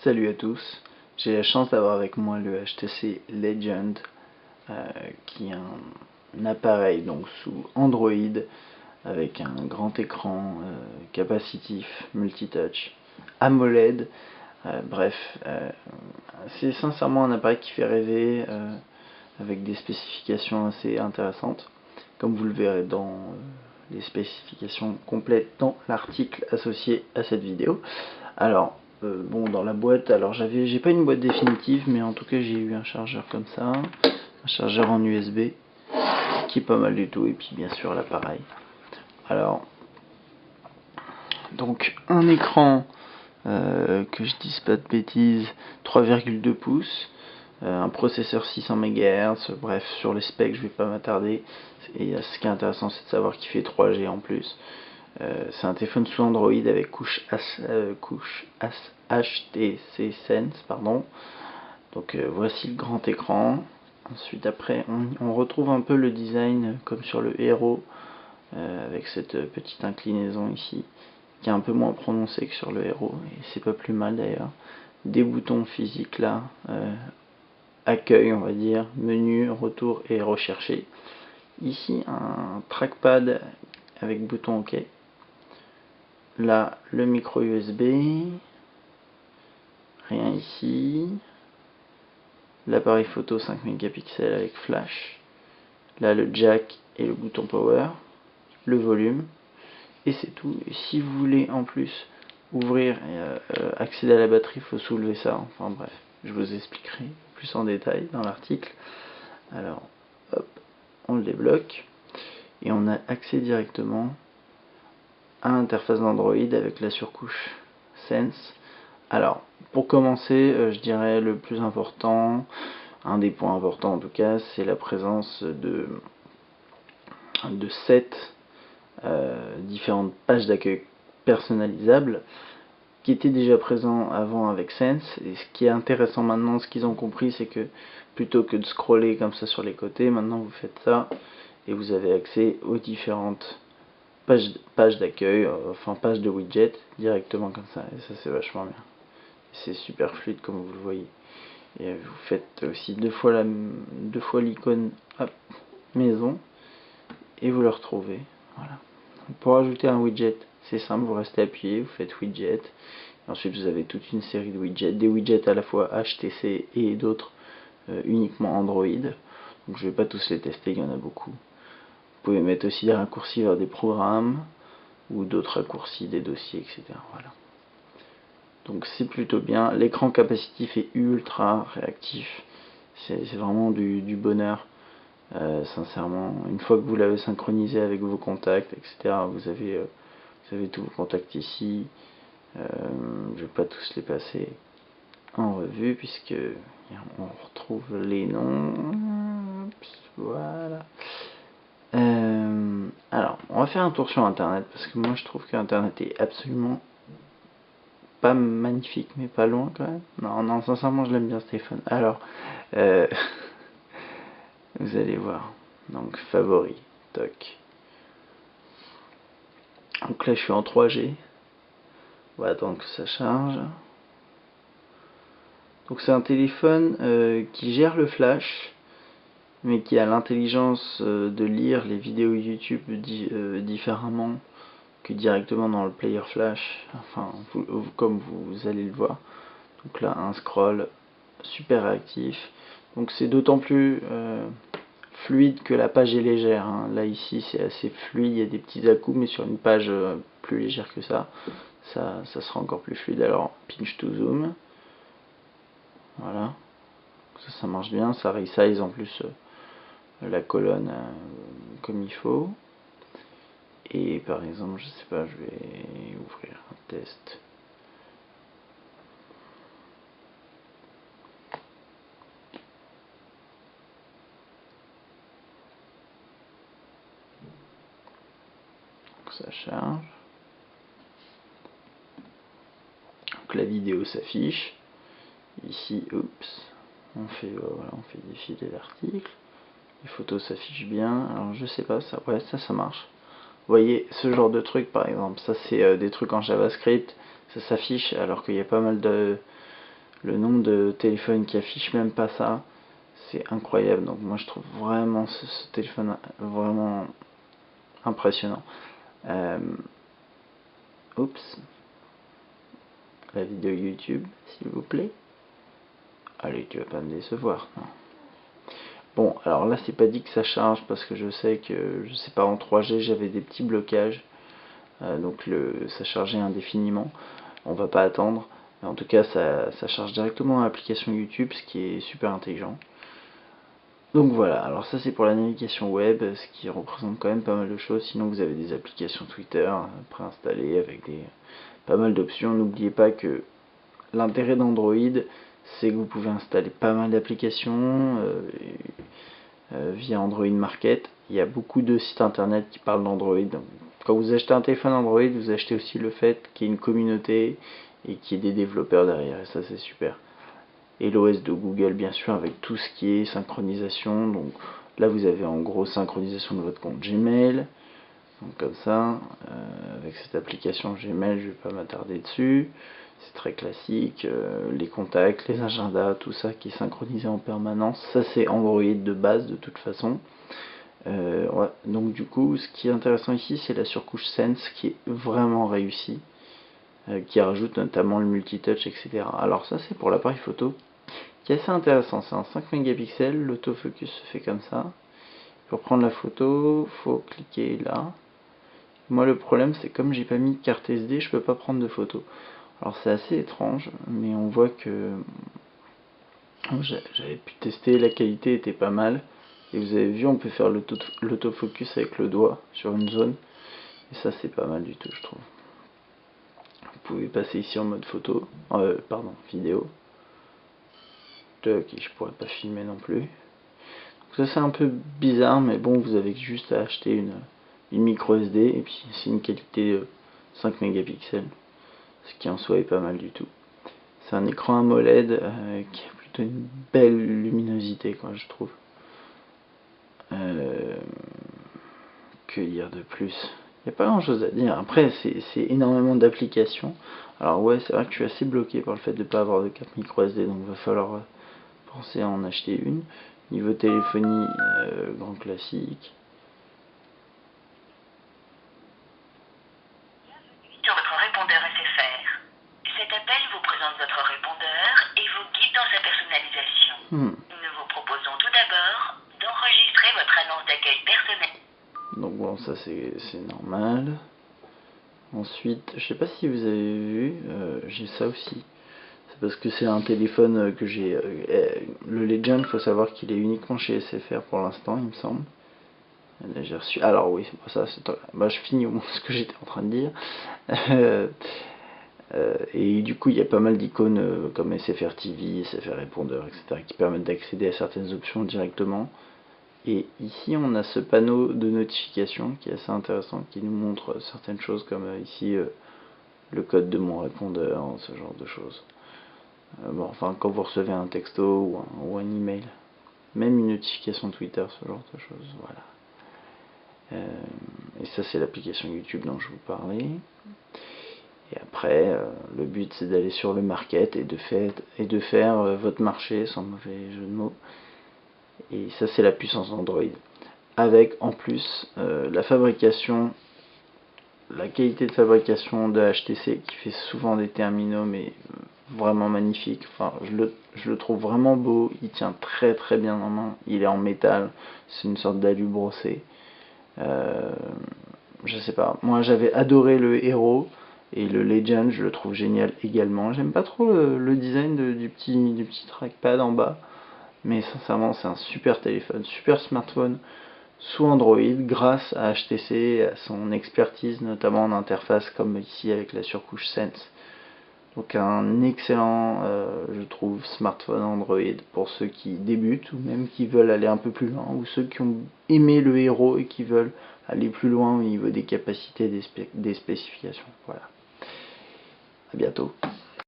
Salut à tous, j'ai la chance d'avoir avec moi le HTC Legend qui est un appareil donc sous Android avec un grand écran capacitif multitouch AMOLED. C'est sincèrement un appareil qui fait rêver avec des spécifications assez intéressantes, comme vous le verrez dans les spécifications complètes dans l'article associé à cette vidéo. Alors, bon, dans la boîte, alors j'ai pas une boîte définitive, mais en tout cas j'ai eu un chargeur comme ça, un chargeur en USB, qui est pas mal du tout, et puis bien sûr l'appareil. Alors, donc un écran, que je dise pas de bêtises, 3,2 pouces, un processeur 600 MHz, bref, sur les specs je vais pas m'attarder, et ce qui est intéressant c'est de savoir qu'il fait 3G en plus. C'est un téléphone sous Android avec couche HTC Sense, pardon. Donc voici le grand écran. Ensuite après on retrouve un peu le design comme sur le Hero, avec cette petite inclinaison ici qui est un peu moins prononcée que sur le Hero, et c'est pas plus mal d'ailleurs. Des boutons physiques là, accueil on va dire, menu, retour et rechercher. Ici un trackpad avec bouton OK. Là, le micro USB, rien ici. L'appareil photo 5 mégapixels avec flash. Là, le jack et le bouton power. Le volume. Et c'est tout. Et si vous voulez en plus ouvrir et accéder à la batterie, il faut soulever ça. Enfin bref, je vous expliquerai plus en détail dans l'article. Alors, hop, on le débloque. Et on a accès directement à l'interface d'Android avec la surcouche Sense. Alors, pour commencer, je dirais le plus important, un des points importants en tout cas, c'est la présence de 7 différentes pages d'accueil personnalisables qui étaient déjà présents avant avec Sense. Et ce qui est intéressant maintenant, ce qu'ils ont compris, c'est que plutôt que de scroller comme ça sur les côtés, maintenant vous faites ça et vous avez accès aux différentes pages d'accueil, enfin pages de widget directement comme ça, et ça c'est vachement bien. C'est super fluide comme vous le voyez. Et vous faites aussi deux fois l'icône maison et vous le retrouvez. Voilà. Pour ajouter un widget, c'est simple, vous restez appuyé, vous faites widget. Et ensuite vous avez toute une série de widgets, des widgets à la fois HTC et d'autres uniquement Android. Donc je vais pas tous les tester, il y en a beaucoup. Vous pouvez mettre aussi des raccourcis vers des programmes ou d'autres raccourcis, des dossiers, etc. Voilà. Donc c'est plutôt bien. L'écran capacitif est ultra réactif. C'est vraiment du bonheur. Sincèrement, une fois que vous l'avez synchronisé avec vos contacts, etc., vous avez tous vos contacts ici. Je ne vais pas tous les passer en revue puisque on retrouve les noms. Voilà. Alors, on va faire un tour sur Internet parce que moi je trouve que Internet est absolument pas magnifique, mais pas loin quand même. Non, sincèrement, je l'aime bien ce téléphone. Alors, vous allez voir. Donc, favoris, toc. Donc là, je suis en 3G. On va attendre que ça charge. Donc, c'est un téléphone qui gère le flash, mais qui a l'intelligence de lire les vidéos YouTube différemment que directement dans le player flash. Enfin, comme vous allez le voir. Donc là, un scroll super réactif. Donc c'est d'autant plus fluide que la page est légère. Hein. Là ici c'est assez fluide, il y a des petits à-coups, mais sur une page plus légère que ça sera encore plus fluide. Alors pinch to zoom. Voilà. Ça marche bien, ça resize en plus la colonne comme il faut. Et par exemple, je sais pas, je vais ouvrir un test. Donc ça charge. Donc la vidéo s'affiche. Ici, oups, on fait défiler l'article. Les photos s'affichent bien. Alors je sais pas, ça marche. Vous voyez ce genre de truc par exemple, ça c'est des trucs en JavaScript, ça s'affiche alors qu'il y a pas mal Le nombre de téléphones qui affichent même pas ça, c'est incroyable. Donc moi je trouve vraiment ce téléphone vraiment impressionnant. Oups, la vidéo YouTube, s'il vous plaît. Allez, tu vas pas me décevoir, non. Bon, alors là c'est pas dit que ça charge parce que je sais que, je sais pas, en 3G j'avais des petits blocages, donc ça chargeait indéfiniment. On va pas attendre, mais en tout cas ça charge directement l'application YouTube, ce qui est super intelligent. Donc voilà, alors ça c'est pour la navigation web, ce qui représente quand même pas mal de choses. Sinon vous avez des applications Twitter préinstallées avec pas mal d'options. N'oubliez pas que l'intérêt d'Android, c'est que vous pouvez installer pas mal d'applications via Android Market. Il y a beaucoup de sites internet qui parlent d'Android. Quand vous achetez un téléphone Android, vous achetez aussi le fait qu'il y ait une communauté et qu'il y ait des développeurs derrière, et ça c'est super. Et l'OS de Google bien sûr, avec tout ce qui est synchronisation. Donc là vous avez en gros synchronisation de votre compte Gmail, donc comme ça, avec cette application Gmail, je vais pas m'attarder dessus, c'est très classique, les contacts, les agendas, tout ça qui est synchronisé en permanence. Ça c'est Android de base de toute façon. Ouais. Donc du coup ce qui est intéressant ici c'est la surcouche Sense qui est vraiment réussie, qui rajoute notamment le multitouch, etc. Alors ça c'est pour l'appareil photo qui est assez intéressant. C'est un 5 mégapixels, l'autofocus se fait comme ça. Pour prendre la photo, faut cliquer là. Moi le problème c'est comme j'ai pas mis de carte SD, je peux pas prendre de photo. Alors c'est assez étrange, mais on voit que j'avais pu tester, la qualité était pas mal. Et vous avez vu, on peut faire l'autofocus avec le doigt sur une zone. Et ça c'est pas mal du tout je trouve. Vous pouvez passer ici en mode photo, pardon, vidéo. Ok, je pourrais pas filmer non plus. Donc ça c'est un peu bizarre, mais bon, vous avez juste à acheter une micro SD et puis c'est une qualité 5 mégapixels, ce qui en soi est pas mal du tout. C'est un écran AMOLED qui a plutôt une belle luminosité, quoi, je trouve. Que dire de plus? Il n'y a pas grand chose à dire. Après, c'est énormément d'applications. Alors ouais, c'est vrai que je suis assez bloqué par le fait de ne pas avoir de carte micro SD, donc il va falloir penser à en acheter une. Niveau téléphonie, grand classique. Sur votre répondeur SFR. Cet appel vous présente votre répondeur et vous guide dans sa personnalisation. Nous vous proposons tout d'abord d'enregistrer votre annonce d'accueil personnel. Donc bon, ça c'est normal. Ensuite, je sais pas si vous avez vu, j'ai ça aussi. C'est parce que c'est un téléphone que j'ai. Le Legend, faut savoir qu'il est uniquement chez SFR pour l'instant, il me semble. Là, j'ai reçu. Alors oui, ça c'est. Bah, je finis au moins ce que j'étais en train de dire. Et du coup, il y a pas mal d'icônes comme SFR TV, SFR répondeur, etc. qui permettent d'accéder à certaines options directement. Et ici, on a ce panneau de notification qui est assez intéressant, qui nous montre certaines choses comme ici le code de mon répondeur, ce genre de choses. Bon, enfin, quand vous recevez un texto ou un email, même une notification Twitter, ce genre de choses, voilà. Et ça, c'est l'application YouTube dont je vous parlais. Et après, le but, c'est d'aller sur le market et de faire votre marché, sans mauvais jeu de mots. Et ça, c'est la puissance Android. Avec, en plus, la fabrication, la qualité de fabrication de HTC, qui fait souvent des terminaux, mais vraiment magnifique. Enfin, je le trouve vraiment beau. Il tient très très bien en main. Il est en métal. C'est une sorte d'alu brossé. Je sais pas. Moi, j'avais adoré le Hero et le Legend. Je le trouve génial également. J'aime pas trop le design du petit trackpad en bas. Mais sincèrement, c'est un super téléphone, super smartphone sous Android grâce à HTC et à son expertise, notamment en interface comme ici avec la surcouche Sense. Donc un excellent, je trouve, smartphone Android pour ceux qui débutent ou même qui veulent aller un peu plus loin, ou ceux qui ont aimé le Hero et qui veulent aller plus loin au niveau des capacités, des spécifications. Voilà. À bientôt.